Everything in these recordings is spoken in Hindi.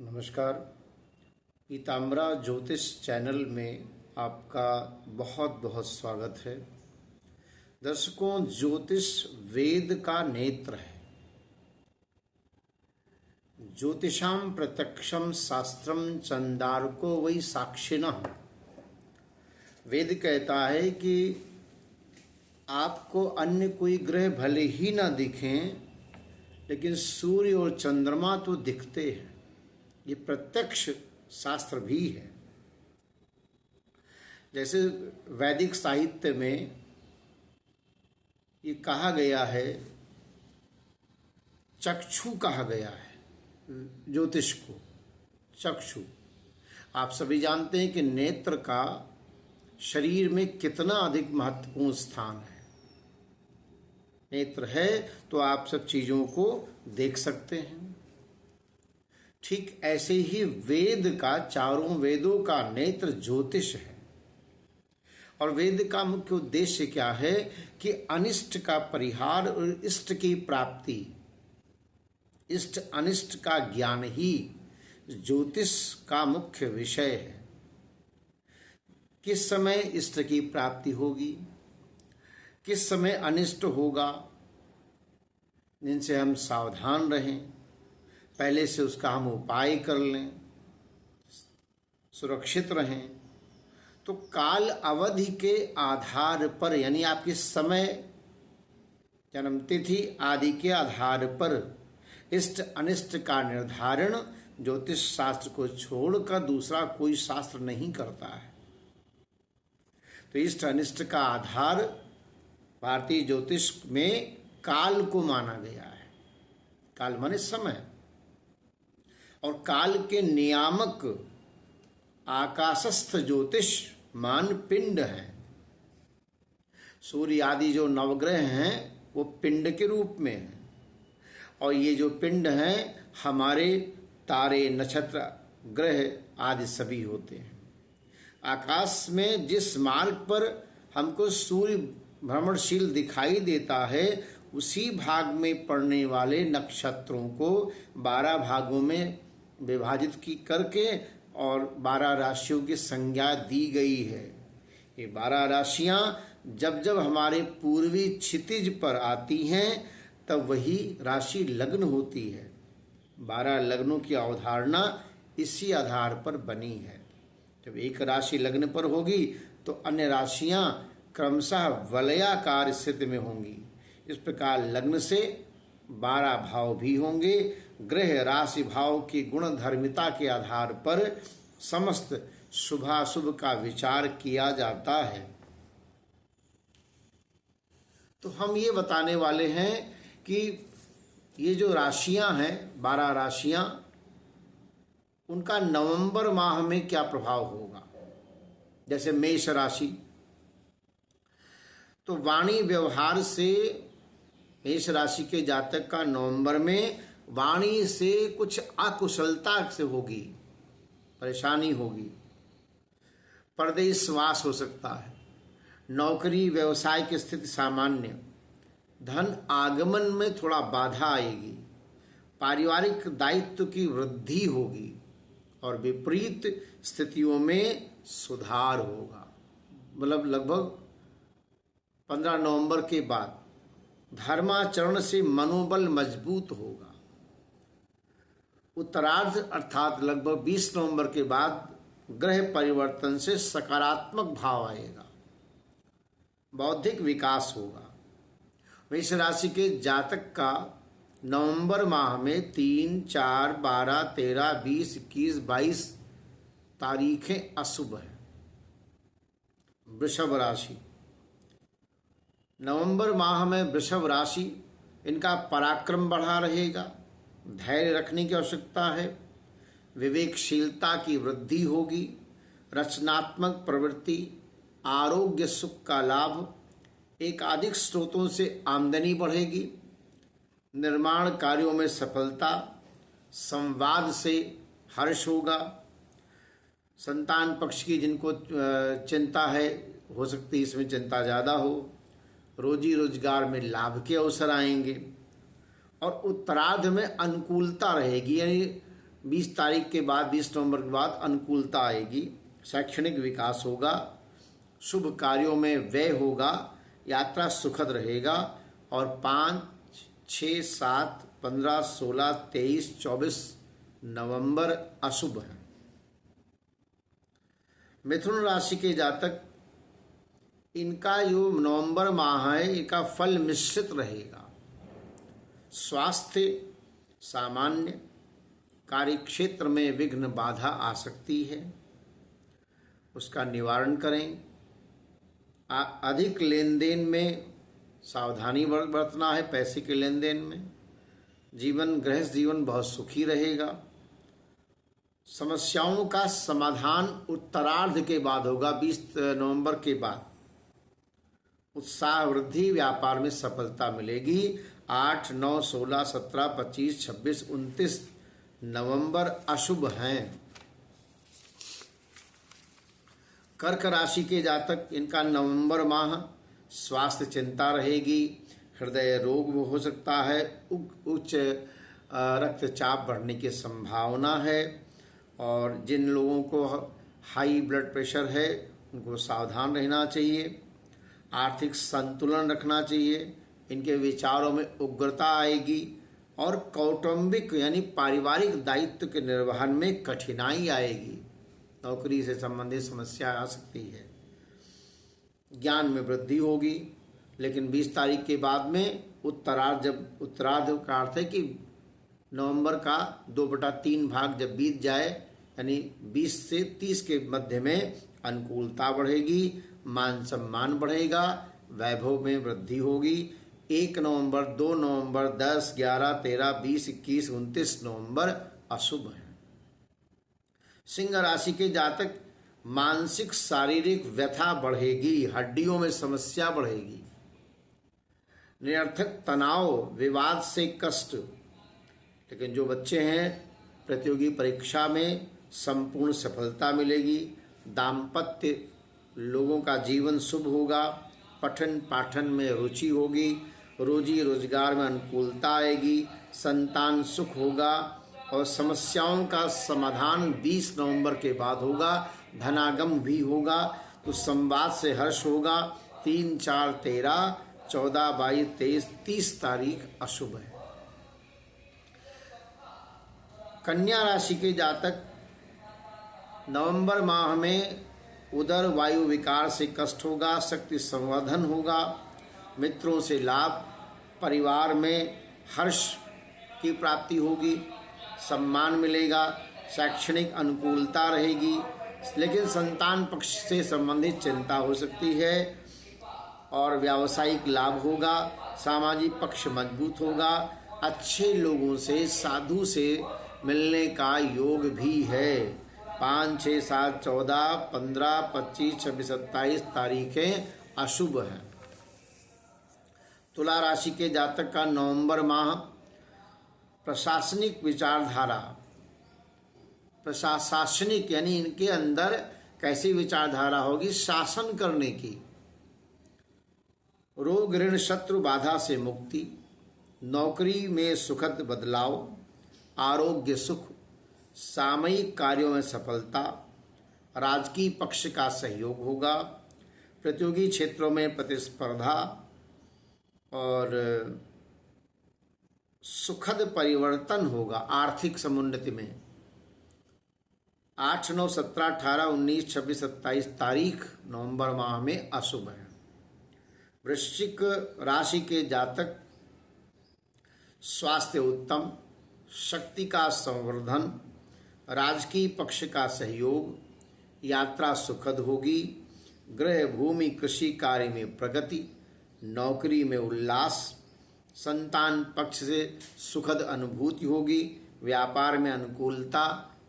नमस्कार। पीताम्बरा ज्योतिष चैनल में आपका बहुत बहुत स्वागत है। दर्शकों, ज्योतिष वेद का नेत्र है। ज्योतिषाम प्रत्यक्षम शास्त्रम चंदार्को वै साक्षिणः। वेद कहता है कि आपको अन्य कोई ग्रह भले ही ना दिखें, लेकिन सूर्य और चंद्रमा तो दिखते हैं। ये प्रत्यक्ष शास्त्र भी है। जैसे वैदिक साहित्य में ये कहा गया है, चक्षु कहा गया है ज्योतिष को। चक्षु, आप सभी जानते हैं कि नेत्र का शरीर में कितना अधिक महत्वपूर्ण स्थान है। नेत्र है तो आप सब चीजों को देख सकते हैं। ठीक ऐसे ही वेद का, चारों वेदों का नेत्र ज्योतिष है। और वेद का मुख्य उद्देश्य क्या है कि अनिष्ट का परिहार और इष्ट की प्राप्ति, इष्ट अनिष्ट का ज्ञान ही ज्योतिष का मुख्य विषय है। किस समय इष्ट की प्राप्ति होगी, किस समय अनिष्ट होगा, जिनसे हम सावधान रहें, पहले से उसका हम उपाय कर लें, सुरक्षित रहें। तो काल अवधि के आधार पर, यानी आपके समय, जन्म तिथि आदि के आधार पर इष्ट अनिष्ट का निर्धारण ज्योतिष शास्त्र को छोड़कर दूसरा कोई शास्त्र नहीं करता है। तो इष्ट अनिष्ट का आधार भारतीय ज्योतिष में काल को माना गया है। काल माने समय, और काल के नियामक आकाशस्थ ज्योतिष मान पिंड हैं। सूर्य आदि जो नवग्रह हैं वो पिंड के रूप में हैं। और ये जो पिंड हैं हमारे तारे, नक्षत्र, ग्रह आदि सभी होते हैं। आकाश में जिस मार्ग पर हमको सूर्य भ्रमणशील दिखाई देता है, उसी भाग में पड़ने वाले नक्षत्रों को 12 भागों में विभाजित की करके और 12 राशियों की संज्ञा दी गई है। ये 12 राशियां जब जब हमारे पूर्वी क्षितिज पर आती हैं तब वही राशि लग्न होती है। 12 लग्नों की अवधारणा इसी आधार पर बनी है। जब एक राशि लग्न पर होगी तो अन्य राशियां क्रमशः वलयाकार स्थिति में होंगी। इस प्रकार लग्न से 12 भाव भी होंगे। ग्रह राशि भाव की गुण धर्मिता के आधार पर समस्त शुभाशुभ का विचार किया जाता है। तो हम ये बताने वाले हैं कि ये जो राशियां हैं, 12 राशियां, उनका नवंबर माह में क्या प्रभाव होगा। जैसे मेष राशि, तो वाणी व्यवहार से मेष राशि के जातक का नवंबर में वाणी से कुछ अकुशलता से होगी, परेशानी होगी, परदेशवास हो सकता है। नौकरी व्यवसाय की स्थिति सामान्य, धन आगमन में थोड़ा बाधा आएगी, पारिवारिक दायित्व की वृद्धि होगी और विपरीत स्थितियों में सुधार होगा। मतलब लगभग 15 नवंबर के बाद धर्माचरण से मनोबल मजबूत होगा। उत्तरार्ध अर्थात लगभग 20 नवंबर के बाद ग्रह परिवर्तन से सकारात्मक भाव आएगा, बौद्धिक विकास होगा। मेष राशि के जातक का नवंबर माह में 3, 4, 12, 13, 20, 21, 22 तारीखें अशुभ हैं। वृषभ राशि, नवंबर माह में वृषभ राशि, इनका पराक्रम बढ़ा रहेगा, धैर्य रखने की आवश्यकता है, विवेकशीलता की वृद्धि होगी, रचनात्मक प्रवृत्ति, आरोग्य सुख का लाभ, एकाधिक स्रोतों से आमदनी बढ़ेगी, निर्माण कार्यों में सफलता, संवाद से हर्ष होगा। संतान पक्ष की जिनको चिंता है, हो सकती है इसमें चिंता ज़्यादा हो। रोजी रोजगार में लाभ के अवसर आएंगे और उत्तरार्ध में अनुकूलता रहेगी, यानी 20 तारीख के बाद 20 नवंबर के बाद अनुकूलता आएगी, शैक्षणिक विकास होगा, शुभ कार्यों में व्यय होगा, यात्रा सुखद रहेगा। और 5, 6, 7, 15, 16, 23, 24 नवंबर अशुभ है। मिथुन राशि के जातक, इनका जो नवंबर माह है इनका फल मिश्रित रहेगा। स्वास्थ्य सामान्य, कार्यक्षेत्र में विघ्न बाधा आ सकती है, उसका निवारण करें। अधिक लेन देन में सावधानी बरतना है, पैसे के लेन देन में। गृहस्थ जीवन बहुत सुखी रहेगा। समस्याओं का समाधान उत्तरार्ध के बाद होगा, 20 नवंबर के बाद। उत्साह वृद्धि, व्यापार में सफलता मिलेगी। 8, 9, 16, 17, 25, 26, 29 नवंबर अशुभ हैं। कर्क राशि के जातक, इनका नवंबर माह स्वास्थ्य चिंता रहेगी, हृदय रोग हो सकता है, उच्च रक्तचाप बढ़ने की संभावना है। और जिन लोगों को हाई ब्लड प्रेशर है उनको सावधान रहना चाहिए। आर्थिक संतुलन रखना चाहिए। इनके विचारों में उग्रता आएगी और कौटुंबिक यानी पारिवारिक दायित्व के निर्वहन में कठिनाई आएगी। नौकरी से संबंधित समस्या आ सकती है। ज्ञान में वृद्धि होगी, लेकिन 20 तारीख के बाद में उत्तरार्ध का अर्थ है कि नवंबर का 2/3 भाग जब बीत जाए, यानी 20 से 30 के मध्य में अनुकूलता बढ़ेगी, मान सम्मान बढ़ेगा, वैभव में वृद्धि होगी। 1 नवंबर, 2 नवंबर, 10, 11, 13, 20, 21, 29 नवंबर अशुभ है। सिंह राशि के जातक, मानसिक शारीरिक व्यथा बढ़ेगी, हड्डियों में समस्या बढ़ेगी, निरर्थक तनाव, विवाद से कष्ट। लेकिन जो बच्चे हैं, प्रतियोगी परीक्षा में संपूर्ण सफलता मिलेगी। दाम्पत्य लोगों का जीवन शुभ होगा, पठन पाठन में रुचि होगी, रोजी रोजगार में अनुकूलता आएगी, संतान सुख होगा और समस्याओं का समाधान 20 नवंबर के बाद होगा। धनागम भी होगा, तो संवाद से हर्ष होगा। 3, 4, 13, 14, 22, 23, 30 तारीख अशुभ है। कन्या राशि के जातक, नवंबर माह में उदर वायु विकार से कष्ट होगा, शक्ति संवर्धन होगा, मित्रों से लाभ, परिवार में हर्ष की प्राप्ति होगी, सम्मान मिलेगा, शैक्षणिक अनुकूलता रहेगी। लेकिन संतान पक्ष से संबंधित चिंता हो सकती है और व्यावसायिक लाभ होगा, सामाजिक पक्ष मजबूत होगा, अच्छे लोगों से, साधु से मिलने का योग भी है। 5, 6, 7, 14, 15, 25, 26, 27 तारीखें अशुभ हैं। तुला राशि के जातक का नवंबर माह प्रशासनिक विचारधारा, प्रशासनिक यानी इनके अंदर कैसी विचारधारा होगी, शासन करने की। रोग ऋण शत्रु बाधा से मुक्ति, नौकरी में सुखद बदलाव, आरोग्य सुख, सामयिक कार्यों में सफलता, राजकीय पक्ष का सहयोग होगा, प्रतियोगी क्षेत्रों में प्रतिस्पर्धा और सुखद परिवर्तन होगा आर्थिक समुन्नति में। 8, 9, 17, 18, 19, 26, 27 तारीख नवंबर माह में अशुभ है। वृश्चिक राशि के जातक, स्वास्थ्य उत्तम, शक्ति का संवर्धन, राजकीय पक्ष का सहयोग, यात्रा सुखद होगी, गृह भूमि कृषि कार्य में प्रगति, नौकरी में उल्लास, संतान पक्ष से सुखद अनुभूति होगी, व्यापार में अनुकूलता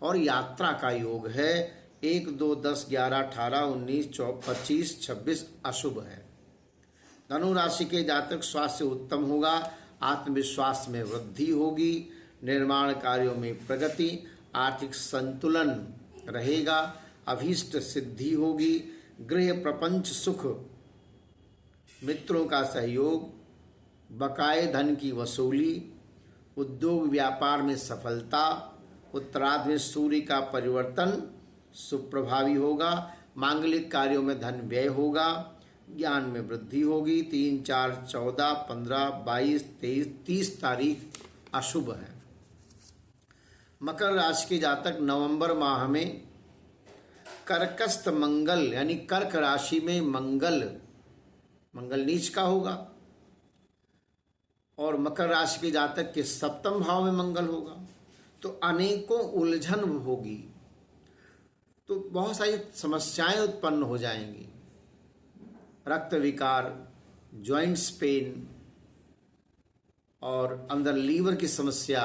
और यात्रा का योग है। 1, 2, 10, 11, 18, 19, 25, 26 अशुभ है। धनु राशि के जातक, स्वास्थ्य उत्तम होगा, आत्मविश्वास में वृद्धि होगी, निर्माण कार्यों में प्रगति, आर्थिक संतुलन रहेगा, अभीष्ट सिद्धि होगी, गृह प्रपंच सुख, मित्रों का सहयोग, बकाये धन की वसूली, उद्योग व्यापार में सफलता, उत्तरार्ध में सूर्य का परिवर्तन सुप्रभावी होगा। मांगलिक कार्यों में धन व्यय होगा। ज्ञान में वृद्धि होगी। 3, 4, 14, 15, 22, 23, 30 तारीख अशुभ है। मकर राशि के जातक नवंबर माह में कर्कस्थ मंगल यानी कर्क राशि में मंगल नीच का होगा और मकर राशि के जातक के सप्तम भाव में मंगल होगा। तो अनेकों उलझन होगी, तो बहुत सारी समस्याएं उत्पन्न हो जाएंगी। रक्त विकार, जॉइंट्स पेन और अंदर लीवर की समस्या,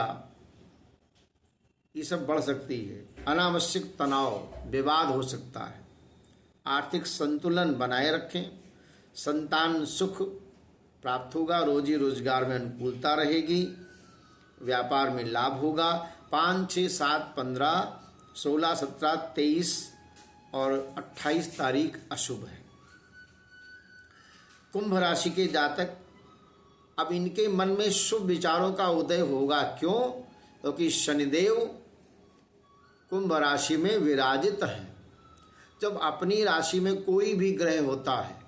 ये सब बढ़ सकती है। अनावश्यक तनाव, विवाद हो सकता है। आर्थिक संतुलन बनाए रखें। संतान सुख प्राप्त होगा। रोजी रोजगार में अनुकूलता रहेगी। व्यापार में लाभ होगा। 5, 6, 7, 15, 16, 17, 23 और 28 तारीख अशुभ है। कुंभ राशि के जातक, अब इनके मन में शुभ विचारों का उदय होगा। क्यों? क्योंकि शनिदेव कुंभ राशि में विराजित है। जब अपनी राशि में कोई भी ग्रह होता है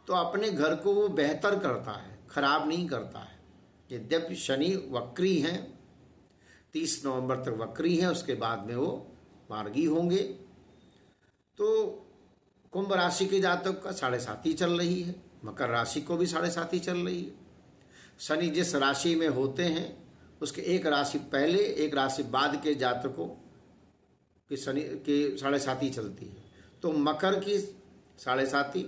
तो अपने घर को वो बेहतर करता है, खराब नहीं करता है। यद्यपि शनि वक्री हैं, 30 नवंबर तक वक्री हैं, उसके बाद में वो मार्गी होंगे। तो कुंभ राशि के जातक का 7.5 चल रही है। मकर राशि को भी 7.5 चल रही है। शनि जिस राशि में होते हैं उसके एक राशि पहले एक राशि बाद के जातकों की शनि की 7.5 चलती है। तो मकर की 7.5,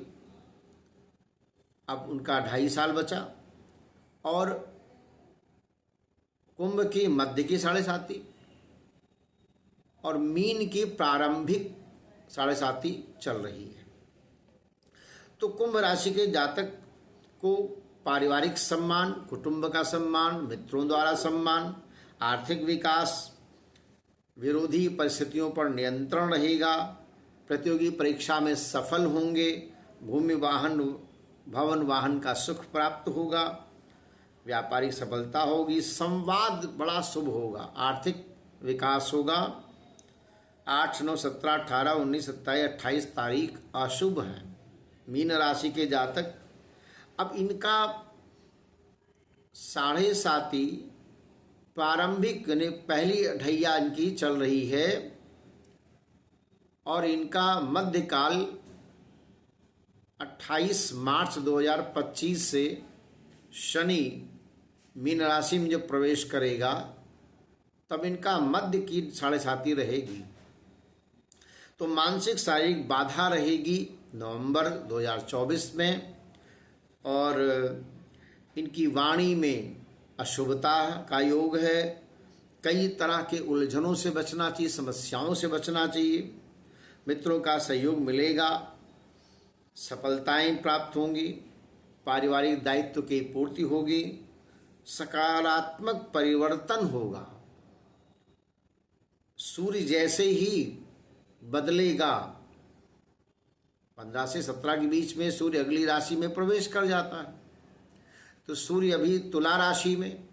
अब उनका 2.5 साल बचा, और कुंभ की मध्य की 7.5 और मीन की प्रारंभिक 7.5 चल रही है। तो कुंभ राशि के जातक को पारिवारिक सम्मान, कुटुंब का सम्मान, मित्रों द्वारा सम्मान, आर्थिक विकास, विरोधी परिस्थितियों पर नियंत्रण रहेगा। प्रतियोगी परीक्षा में सफल होंगे। भूमि वाहन भवन वाहन का सुख प्राप्त होगा। व्यापारिक सफलता होगी। संवाद बड़ा शुभ होगा। आर्थिक विकास होगा। 8, 9, 17, 18, 19, 27, 28 तारीख अशुभ है। मीन राशि के जातक, अब इनका 7.5 प्रारंभिक यानी पहली ढैया इनकी चल रही है और इनका मध्यकाल 28 मार्च 2025 से शनि मीन राशि में जब प्रवेश करेगा तब इनका मध्य की 7.5 रहेगी। तो मानसिक शारीरिक बाधा रहेगी नवंबर 2024 में, और इनकी वाणी में अशुभता का योग है। कई तरह के उलझनों से बचना चाहिए, समस्याओं से बचना चाहिए। मित्रों का सहयोग मिलेगा। सफलताएं प्राप्त होंगी। पारिवारिक दायित्व की पूर्ति होगी। सकारात्मक परिवर्तन होगा। सूर्य जैसे ही बदलेगा, 15 से 17 के बीच में सूर्य अगली राशि में प्रवेश कर जाता है। तो सूर्य अभी तुला राशि में,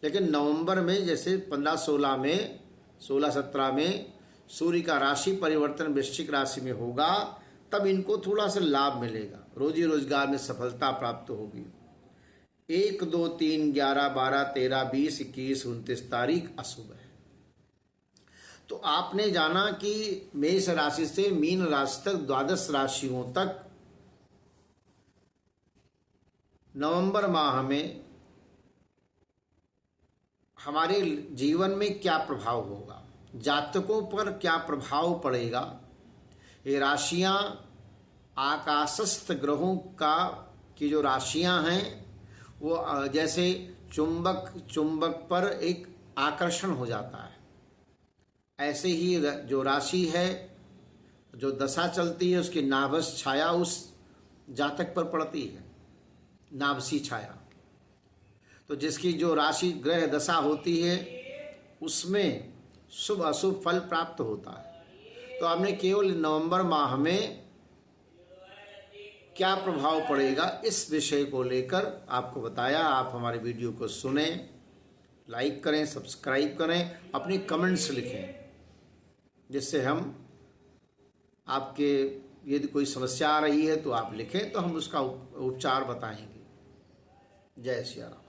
लेकिन नवंबर में जैसे 15-16 में 16-17 में सूर्य का राशि परिवर्तन वृश्चिक राशि में होगा, तब इनको थोड़ा सा लाभ मिलेगा। रोजी रोजगार में सफलता प्राप्त होगी। 1, 2, 3, 11, 12, 13, 20, 21, 29 तारीख अशुभ है। तो आपने जाना कि मेष राशि से मीन राशि तक 12 राशियों तक नवंबर माह में हमारे जीवन में क्या प्रभाव होगा, जातकों पर क्या प्रभाव पड़ेगा। ये राशियां आकाशस्थ ग्रहों की जो राशियां हैं वो जैसे चुंबक पर एक आकर्षण हो जाता है, ऐसे ही जो राशि है, जो दशा चलती है, उसकी नाभस छाया उस जातक पर पड़ती है, नाभसी छाया। तो जिसकी जो राशि ग्रह दशा होती है उसमें शुभ अशुभ फल प्राप्त होता है। तो आपने केवल नवंबर माह में क्या प्रभाव पड़ेगा इस विषय को लेकर आपको बताया। आप हमारे वीडियो को सुने, लाइक करें, सब्सक्राइब करें, अपनी कमेंट्स लिखें, जिससे हम आपके यदि कोई समस्या आ रही है तो आप लिखें तो हम उसका उपचार बताएंगे। जय श्री राम।